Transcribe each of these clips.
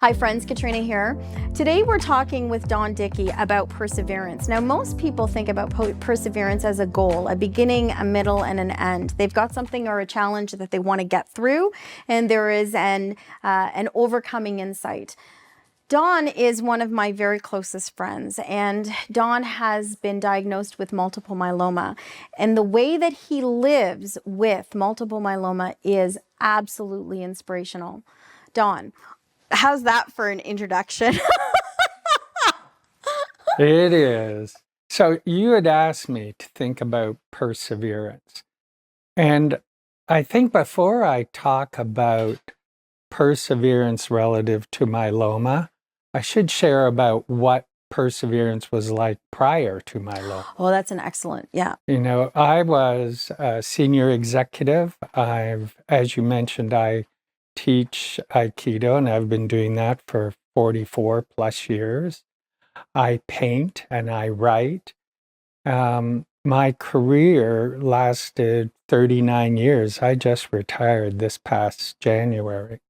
Hi friends, Katrina here. Today we're talking with Don Dickie about perseverance. Now most people think about perseverance as a goal, a beginning, a middle, and an end. They've got something or a challenge that they want to get through, and there is an overcoming in sight. Don is one of my very closest friends, and Don has been diagnosed with multiple myeloma. And the way that he lives with multiple myeloma is absolutely inspirational. Don, how's that for an introduction? It is. So you had asked me to think about perseverance. And I think before I talk about perseverance relative to myeloma, I should share about what perseverance was like prior to myeloma. Oh, that's an excellent, yeah. You know, I was a senior executive. As you mentioned, I teach Aikido, and I've been doing that for 44 plus years. I paint and I write. My career lasted 39 years. I just retired this past January.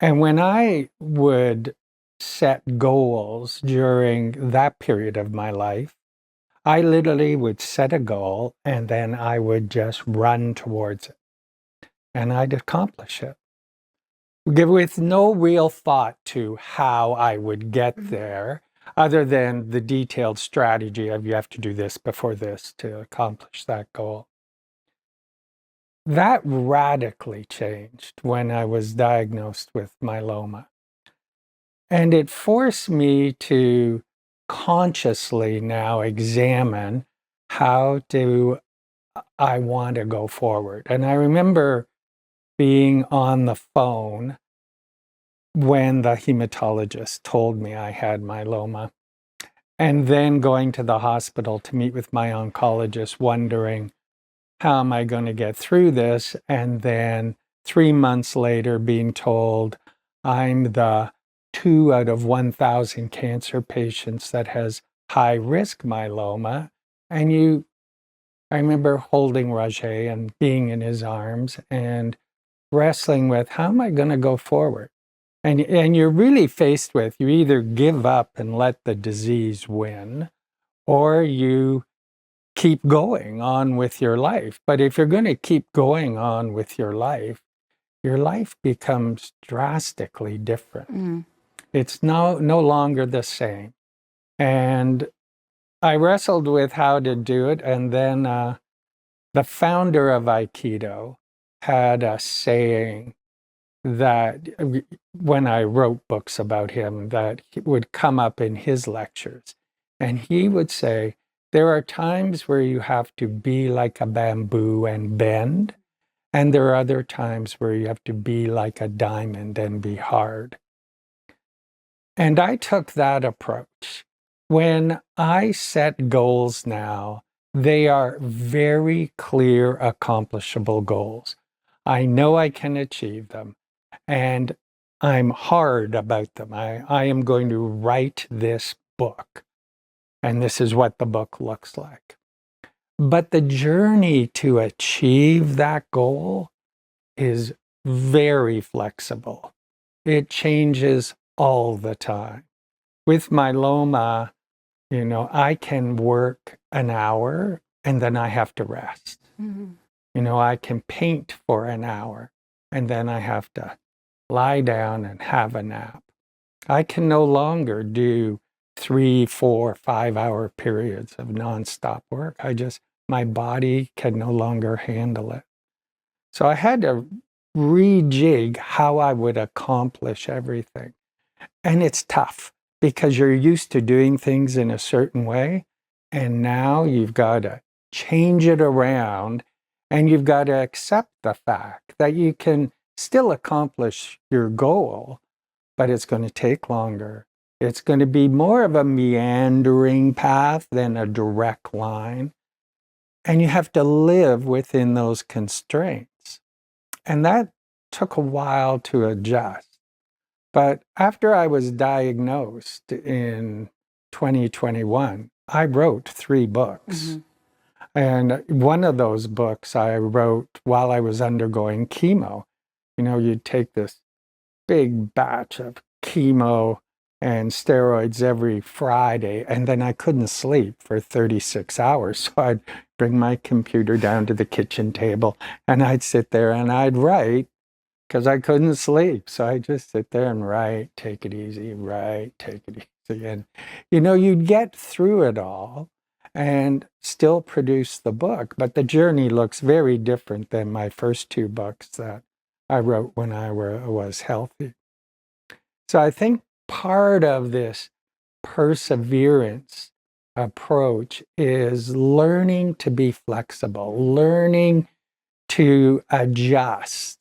And when I would set goals during that period of my life, I literally would set a goal and then I would just run towards it and I'd accomplish it with no real thought to how I would get there, other than the detailed strategy of you have to do this before this to accomplish that goal. That radically changed when I was diagnosed with myeloma. And it forced me to consciously now examine how do I want to go forward. And I remember being on the phone when the hematologist told me I had myeloma, and then going to the hospital to meet with my oncologist, wondering, how am I going to get through this? And then 3 months later being told I'm the 2 out of 1,000 cancer patients that has high risk myeloma. And I remember holding Roger and being in his arms and wrestling with, how am I going to go forward? And you're really faced with, you either give up and let the disease win, or you keep going on with your life. But if you're going to keep going on with your life becomes drastically different. It's no longer the same. And I wrestled with how to do it. And then the founder of Aikido had a saying that when I wrote books about him, that would come up in his lectures. And he would say, there are times where you have to be like a bamboo and bend, and there are other times where you have to be like a diamond and be hard. And I took that approach. When I set goals now, they are very clear, accomplishable goals. I know I can achieve them. And I'm hard about them. I am going to write this book, and this is what the book looks like. But the journey to achieve that goal is very flexible. It changes all the time. With myeloma, I can work an hour and then I have to rest. I can paint for an hour and then I have to lie down and have a nap. I can no longer do 3, 4, 5-hour periods of nonstop work. My body can no longer handle it. So I had to rejig how I would accomplish everything. And it's tough because you're used to doing things in a certain way. And now you've got to change it around, and you've got to accept the fact that you can still accomplish your goal, but it's going to take longer. It's going to be more of a meandering path than a direct line. And you have to live within those constraints. And that took a while to adjust. But after I was diagnosed in 2021, I wrote 3 books. And one of those books I wrote while I was undergoing chemo. You'd take this big batch of chemo and steroids every Friday, and then I couldn't sleep for 36 hours. So I'd bring my computer down to the kitchen table and I'd sit there and I'd write because I couldn't sleep. So I'd just sit there and write, take it easy, write, take it easy. And, you'd get through it all and still produce the book. But the journey looks very different than my first two books that I wrote when I was healthy. So I think part of this perseverance approach is learning to be flexible, learning to adjust.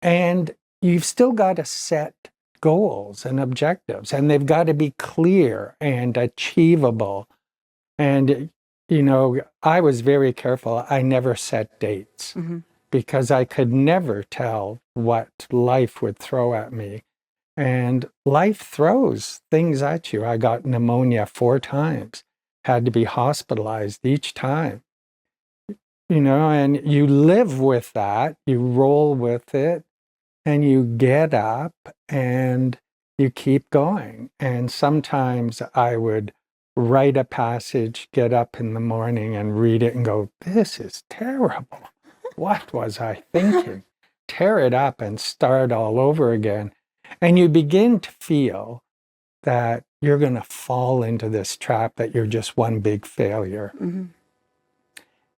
And you've still got to set goals and objectives, and they've got to be clear and achievable. And, I was very careful. I never set dates because I could never tell what life would throw at me. And life throws things at you. I got pneumonia 4 times, had to be hospitalized each time, and you live with that, you roll with it, and you get up and you keep going. And sometimes I would write a passage, get up in the morning and read it and go, this is terrible. What was I thinking? Tear it up and start all over again. And you begin to feel that you're going to fall into this trap, that you're just one big failure.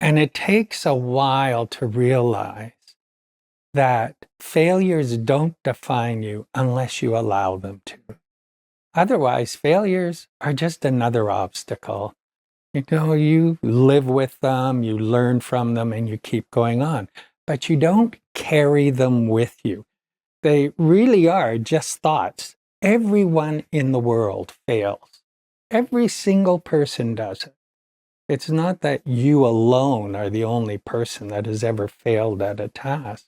And it takes a while to realize that failures don't define you unless you allow them to. Otherwise, failures are just another obstacle. You live with them, you learn from them, and you keep going on. But you don't carry them with you. They really are just thoughts. Everyone in the world fails. Every single person does it. It's not that you alone are the only person that has ever failed at a task.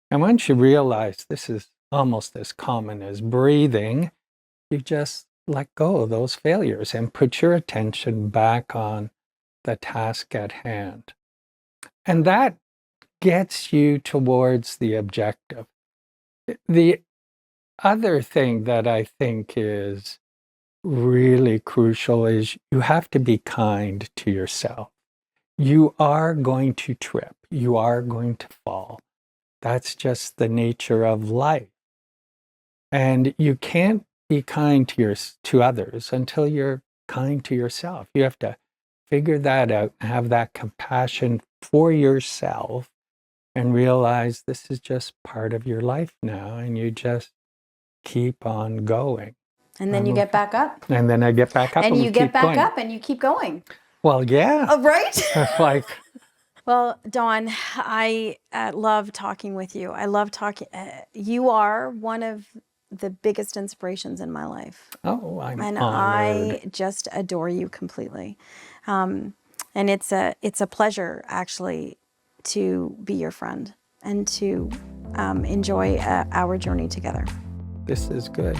And once you realize this is almost as common as breathing, you just let go of those failures and put your attention back on the task at hand. And that gets you towards the objective. The other thing that I think is really crucial is you have to be kind to yourself. You are going to trip. You are going to fall. That's just the nature of life. And you can't be kind to others until you're kind to yourself. You have to figure that out and have that compassion for yourself and realize this is just part of your life now, and you just keep on going. And then you get back up. And then I get back up and and you we get keep back going. up and you keep going. Well, yeah. Oh, right? Well, Don, I love talking with you. I love talking. You are one of the biggest inspirations in my life. Oh, I'm and honored. I just adore you completely. And it's a pleasure, actually, to be your friend and to enjoy our journey together. This is good.